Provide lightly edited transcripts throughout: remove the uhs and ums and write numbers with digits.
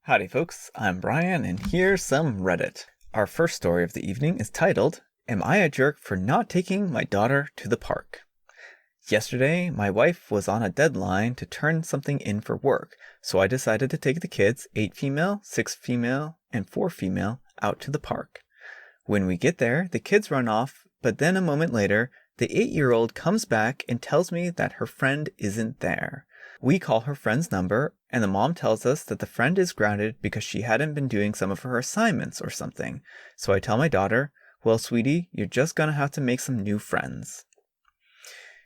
Howdy folks, I'm Brian and here's some Reddit. Our first story of the evening is titled, Am I a Jerk for Not Taking My Daughter to the Park? Yesterday, my wife was on a deadline to turn something in for work, so I decided to take the kids, 8 female, 6 female, and 4 female, out to the park. When we get there, the kids run off, but then a moment later, the 8-year-old comes back and tells me that her friend isn't there. We call her friend's number, and the mom tells us that the friend is grounded because she hadn't been doing some of her assignments or something. So I tell my daughter, well, sweetie, you're just gonna have to make some new friends.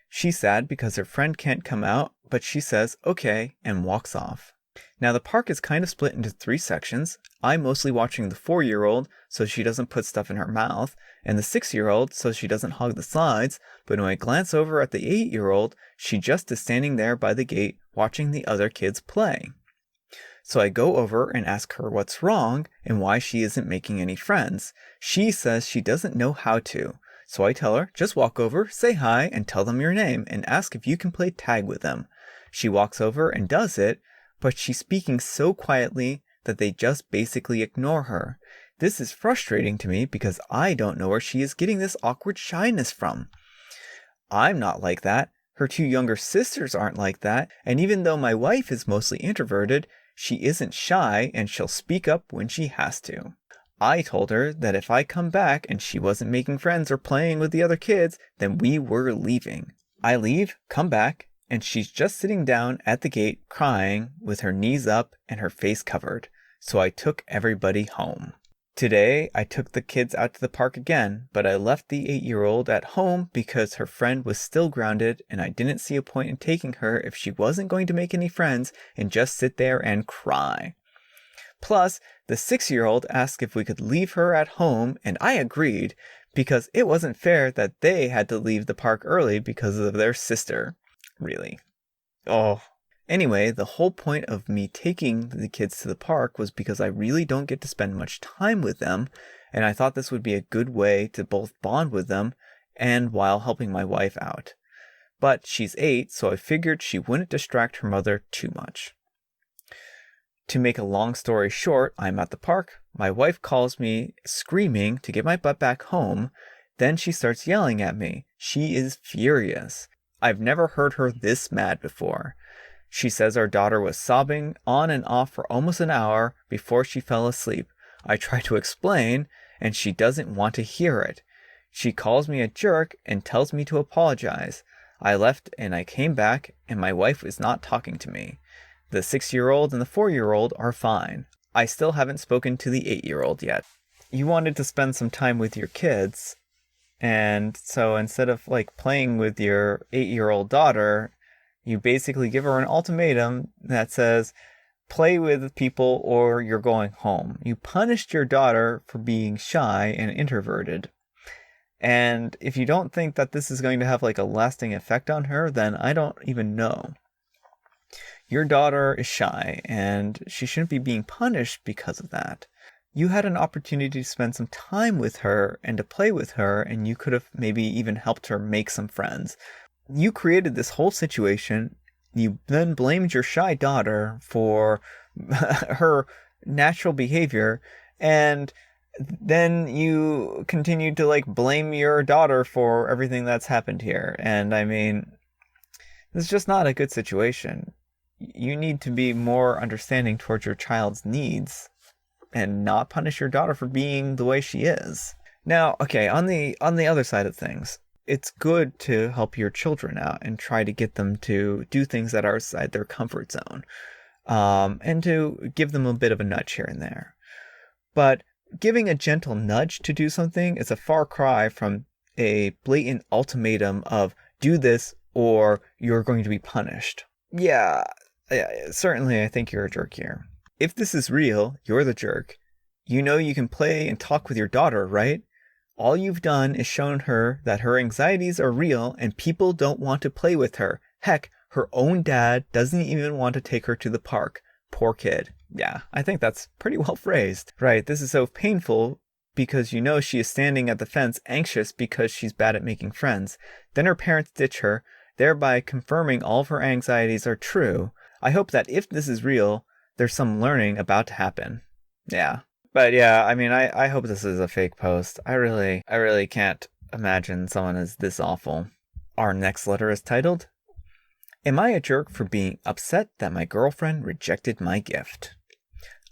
She's sad because her friend can't come out, but she says, okay, and walks off. Now the park is kind of split into 3 sections. I'm mostly watching the 4-year-old so she doesn't put stuff in her mouth, and the 6-year-old so she doesn't hog the slides, but when I glance over at the 8-year-old, she just is standing there by the gate watching the other kids play. So I go over and ask her what's wrong and why she isn't making any friends. She says she doesn't know how to. So I tell her, just walk over, say hi, and tell them your name, and ask if you can play tag with them. She walks over and does it, but she's speaking so quietly that they just basically ignore her. This is frustrating to me because I don't know where she is getting this awkward shyness from. I'm not like that. Her 2 younger sisters aren't like that, and even though my wife is mostly introverted, she isn't shy and she'll speak up when she has to. I told her that if I come back and she wasn't making friends or playing with the other kids, then we were leaving. I leave, come back, and she's just sitting down at the gate crying with her knees up and her face covered. So I took everybody home. Today, I took the kids out to the park again, but I left the 8-year-old at home because her friend was still grounded and I didn't see a point in taking her if she wasn't going to make any friends and just sit there and cry. Plus, the 6-year-old asked if we could leave her at home, and I agreed because it wasn't fair that they had to leave the park early because of their sister. Really. Oh. Anyway, the whole point of me taking the kids to the park was because I really don't get to spend much time with them, and I thought this would be a good way to both bond with them and while helping my wife out. But she's 8, so I figured she wouldn't distract her mother too much. To make a long story short, I'm at the park. My wife calls me screaming to get my butt back home. Then she starts yelling at me. She is furious. I've never heard her this mad before. She says our daughter was sobbing on and off for almost an hour before she fell asleep. I try to explain, and she doesn't want to hear it. She calls me a jerk and tells me to apologize. I left and I came back, and my wife is not talking to me. The 6-year-old and the 4-year-old are fine. I still haven't spoken to the 8-year-old yet. You wanted to spend some time with your kids, and so instead of playing with your 8-year-old daughter, you basically give her an ultimatum that says, play with people or you're going home. You punished your daughter for being shy and introverted. And if you don't think that this is going to have a lasting effect on her, then I don't even know. Your daughter is shy, and she shouldn't be being punished because of that. You had an opportunity to spend some time with her and to play with her, and you could have maybe even helped her make some friends. You created this whole situation. You then blamed your shy daughter for her natural behavior, and then you continued to blame your daughter for everything that's happened here. And I mean, this is just not a good situation. You need to be more understanding towards your child's needs and not punish your daughter for being the way she is. Now, okay, on the other side of things, it's good to help your children out and try to get them to do things that are outside their comfort zone, and to give them a bit of a nudge here and there. But giving a gentle nudge to do something is a far cry from a blatant ultimatum of do this or you're going to be punished. Yeah, certainly I think you're a jerk here. If this is real, you're the jerk. You know you can play and talk with your daughter, right? All you've done is shown her that her anxieties are real and people don't want to play with her. Heck, her own dad doesn't even want to take her to the park. Poor kid. Yeah, I think that's pretty well phrased. Right, this is so painful because you know she is standing at the fence anxious because she's bad at making friends. Then her parents ditch her, thereby confirming all of her anxieties are true. I hope that if this is real, There's some learning about to happen. Yeah. But yeah, I mean, I hope this is a fake post. I really can't imagine someone is this awful. Our next letter is titled, Am I a jerk for being upset that my girlfriend rejected my gift?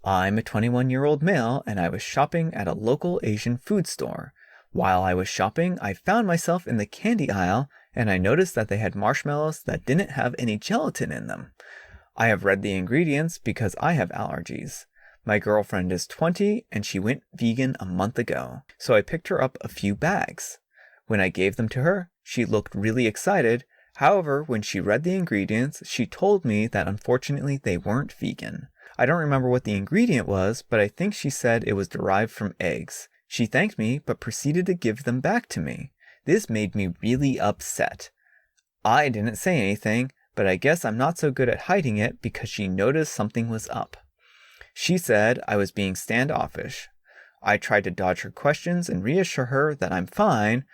I'm a 21-year-old male and I was shopping at a local Asian food store. While I was shopping, I found myself in the candy aisle and I noticed that they had marshmallows that didn't have any gelatin in them. I have read the ingredients because I have allergies. My girlfriend is 20 and she went vegan a month ago, so I picked her up a few bags. When I gave them to her, she looked really excited. However, when she read the ingredients, she told me that unfortunately they weren't vegan. I don't remember what the ingredient was, but I think she said it was derived from eggs. She thanked me, but proceeded to give them back to me. This made me really upset. I didn't say anything, but I guess I'm not so good at hiding it because she noticed something was up. She said I was being standoffish. I tried to dodge her questions and reassure her that I'm fine,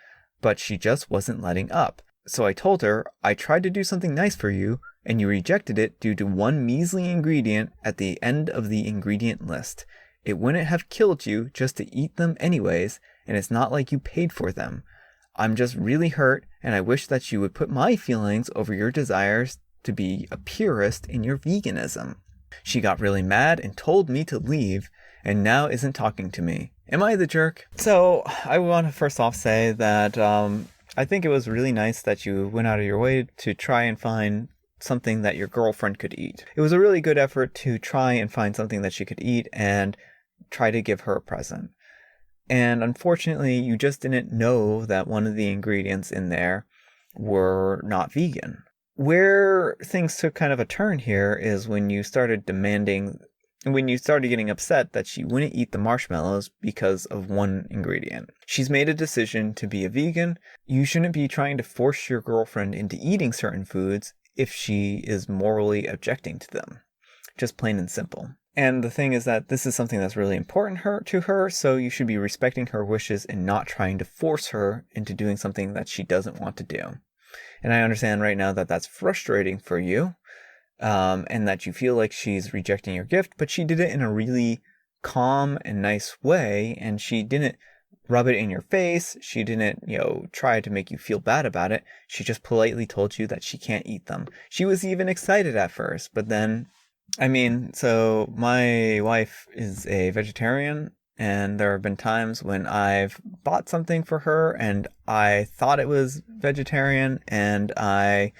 but she just wasn't letting up. So I told her, I tried to do something nice for you, and you rejected it due to one measly ingredient at the end of the ingredient list. It wouldn't have killed you just to eat them anyways, and it's not like you paid for them. I'm just really hurt, and I wish that you would put my feelings over your desires to be a purist in your veganism. She got really mad and told me to leave, and now isn't talking to me. Am I the jerk? So, I want to first off say that I think it was really nice that you went out of your way to try and find something that your girlfriend could eat. It was a really good effort to try and find something that she could eat and try to give her a present. And unfortunately, you just didn't know that one of the ingredients in there were not vegan. Where things took kind of a turn here is when you started getting upset that she wouldn't eat the marshmallows because of one ingredient. She's made a decision to be a vegan. You shouldn't be trying to force your girlfriend into eating certain foods if she is morally objecting to them. Just plain and simple. And the thing is that this is something that's really important to her, so you should be respecting her wishes and not trying to force her into doing something that she doesn't want to do. And I understand right now that that's frustrating for you, and that you feel like she's rejecting your gift, but she did it in a really calm and nice way, and she didn't rub it in your face. She didn't, try to make you feel bad about it. She just politely told you that she can't eat them. She was even excited at first, but then, so my wife is a vegetarian, and there have been times when I've bought something for her and I thought it was vegetarian and I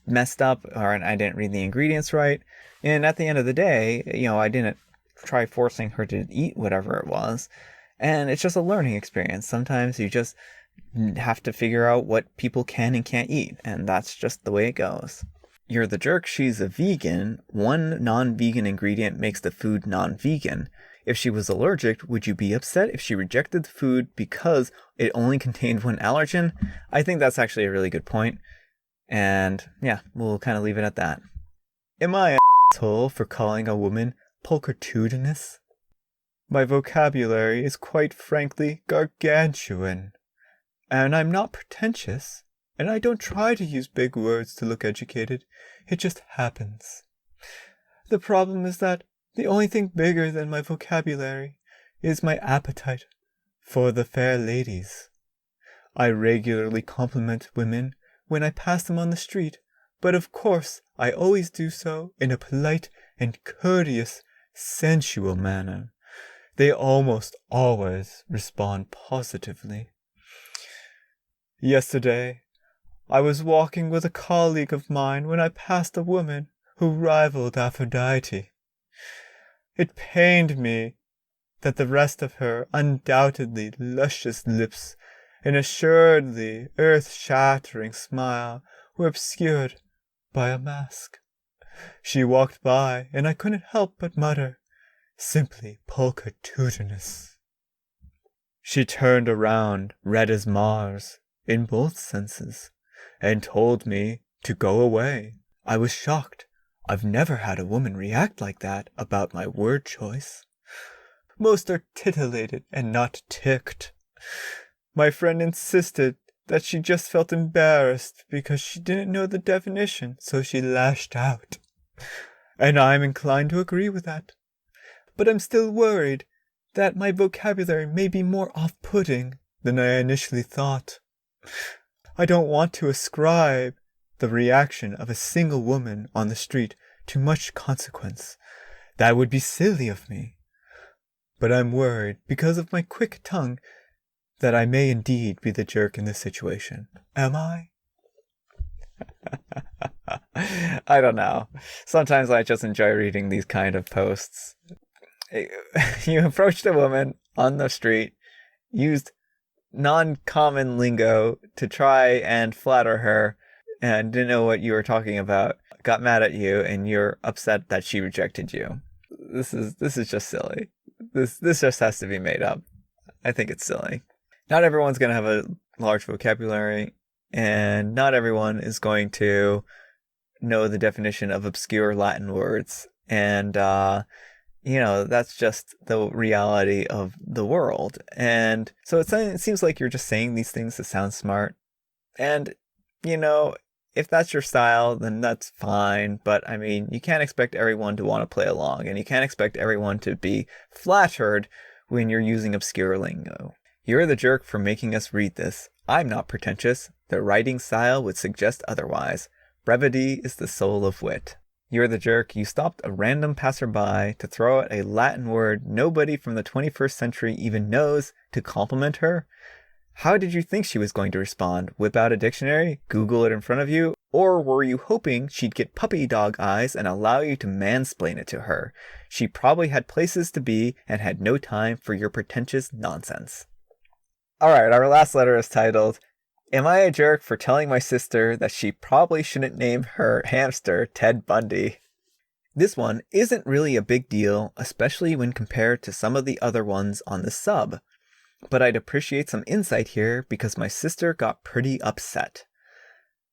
messed up or I didn't read the ingredients right. And at the end of the day, I didn't try forcing her to eat whatever it was. And it's just a learning experience. Sometimes you just have to figure out what people can and can't eat. And that's just the way it goes. You're the jerk. She's a vegan. One non-vegan ingredient makes the food non-vegan. If she was allergic, would you be upset if she rejected the food because it only contained one allergen? I think that's actually a really good point. And yeah, we'll kind of leave it at that. Am I an asshole for calling a woman pulchritudinous? My vocabulary is quite frankly gargantuan. And I'm not pretentious. And I don't try to use big words to look educated. It just happens. The problem is that the only thing bigger than my vocabulary is my appetite for the fair ladies. I regularly compliment women when I pass them on the street, but of course I always do so in a polite and courteous, sensual manner. They almost always respond positively. Yesterday, I was walking with a colleague of mine when I passed a woman who rivaled Aphrodite. It pained me that the rest of her undoubtedly luscious lips and assuredly earth-shattering smile were obscured by a mask. She walked by, and I couldn't help but mutter, simply pulchritudinous. She turned around, red as Mars, in both senses, and told me to go away. I was shocked. I've never had a woman react like that about my word choice. Most are titillated and not ticked. My friend insisted that she just felt embarrassed because she didn't know the definition, so she lashed out. And I'm inclined to agree with that. But I'm still worried that my vocabulary may be more off-putting than I initially thought. I don't want to ascribe the reaction of a single woman on the street to much consequence. That would be silly of me. But I'm worried, because of my quick tongue, that I may indeed be the jerk in this situation. Am I? I don't know. Sometimes I just enjoy reading these kind of posts. You approached a woman on the street, used non-common lingo to try and flatter her, and didn't know what you were talking about, got mad at you, and you're upset that she rejected you. This is just silly. This just has to be made up. I think it's silly. Not everyone's going to have a large vocabulary, and not everyone is going to know the definition of obscure Latin words. And, that's just the reality of the world. And so it seems like you're just saying these things to sound smart. And, if that's your style, then that's fine. But, you can't expect everyone to want to play along. And you can't expect everyone to be flattered when you're using obscure lingo. You're the jerk for making us read this. I'm not pretentious. The writing style would suggest otherwise. Brevity is the soul of wit. You're the jerk. You stopped a random passerby to throw out a Latin word nobody from the 21st century even knows to compliment her. How did you think she was going to respond? Whip out a dictionary? Google it in front of you? Or were you hoping she'd get puppy dog eyes and allow you to mansplain it to her? She probably had places to be and had no time for your pretentious nonsense. Alright, our last letter is titled, Am I a jerk for telling my sister that she probably shouldn't name her hamster Ted Bundy? This one isn't really a big deal, especially when compared to some of the other ones on the sub. But I'd appreciate some insight here because my sister got pretty upset.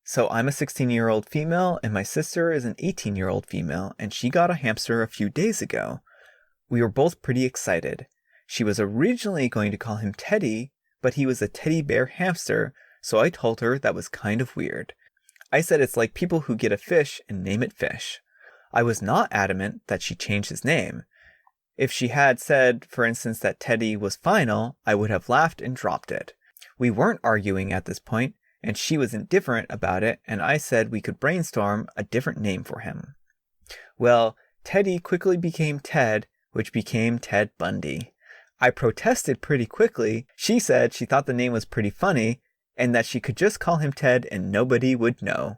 So I'm a 16-year-old female and my sister is an 18-year-old female and she got a hamster a few days ago. We were both pretty excited. She was originally going to call him Teddy, but he was a teddy bear hamster, so I told her that was kind of weird. I said it's like people who get a fish and name it Fish. I was not adamant that she change his name. If she had said, for instance, that Teddy was final, I would have laughed and dropped it. We weren't arguing at this point, and she was indifferent about it, and I said we could brainstorm a different name for him. Well, Teddy quickly became Ted, which became Ted Bundy. I protested pretty quickly. She said she thought the name was pretty funny, and that she could just call him Ted and nobody would know.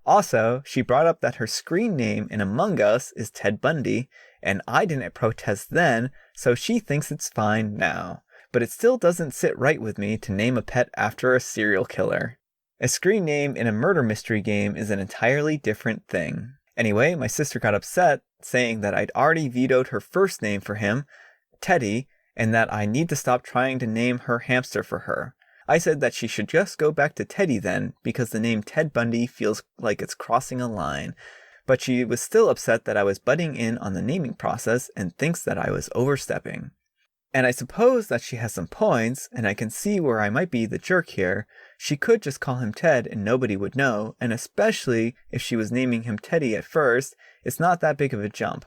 Also, she brought up that her screen name in Among Us is Ted Bundy, and I didn't protest then, so she thinks it's fine now. But it still doesn't sit right with me to name a pet after a serial killer. A screen name in a murder mystery game is an entirely different thing. Anyway, my sister got upset, saying that I'd already vetoed her first name for him, Teddy, and that I need to stop trying to name her hamster for her. I said that she should just go back to Teddy then, because the name Ted Bundy feels like it's crossing a line. But she was still upset that I was butting in on the naming process and thinks that I was overstepping. And I suppose that she has some points, and I can see where I might be the jerk here. She could just call him Ted and nobody would know, and especially if she was naming him Teddy at first, it's not that big of a jump.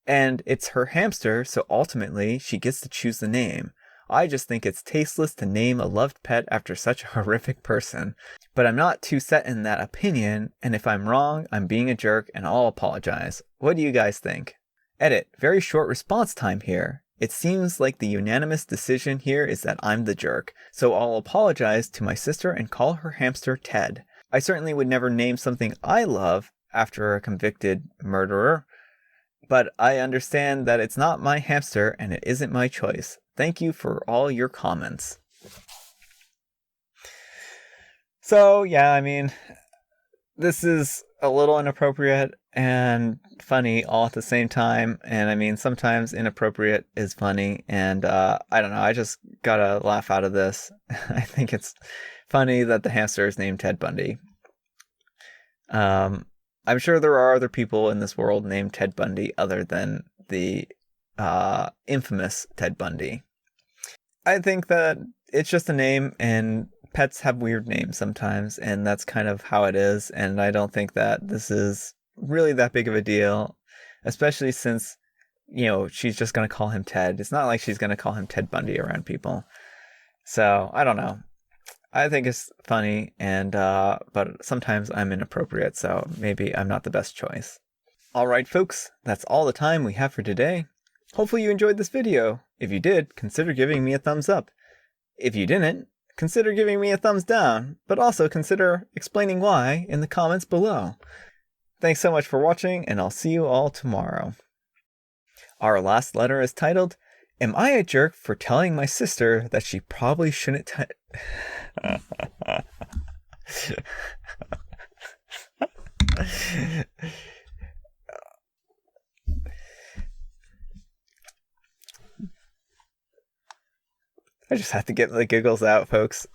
And it's her hamster, so ultimately she gets to choose the name. I just think it's tasteless to name a loved pet after such a horrific person. But I'm not too set in that opinion, and if I'm wrong, I'm being a jerk and I'll apologize. What do you guys think? Edit. Very short response time here. It seems like the unanimous decision here is that I'm the jerk, so I'll apologize to my sister and call her hamster Ted. I certainly would never name something I love after a convicted murderer, but I understand that it's not my hamster and it isn't my choice. Thank you for all your comments. So, yeah, this is a little inappropriate and funny all at the same time. And sometimes inappropriate is funny. And I don't know, I just got a laugh out of this. I think it's funny that the hamster is named Ted Bundy. I'm sure there are other people in this world named Ted Bundy other than the infamous Ted Bundy. I think that it's just a name, and pets have weird names sometimes, and that's kind of how it is. And I don't think that this is really that big of a deal, especially since, she's just going to call him Ted. It's not like she's going to call him Ted Bundy around people. So, I don't know. I think it's funny, and but sometimes I'm inappropriate, so maybe I'm not the best choice. Alright folks, that's all the time we have for today. Hopefully you enjoyed this video. If you did, consider giving me a thumbs up. If you didn't, consider giving me a thumbs down, but also consider explaining why in the comments below. Thanks so much for watching, and I'll see you all tomorrow. Our last letter is titled, Am I a Jerk for Telling My Sister That She Probably Shouldn't I just have to get the giggles out, folks.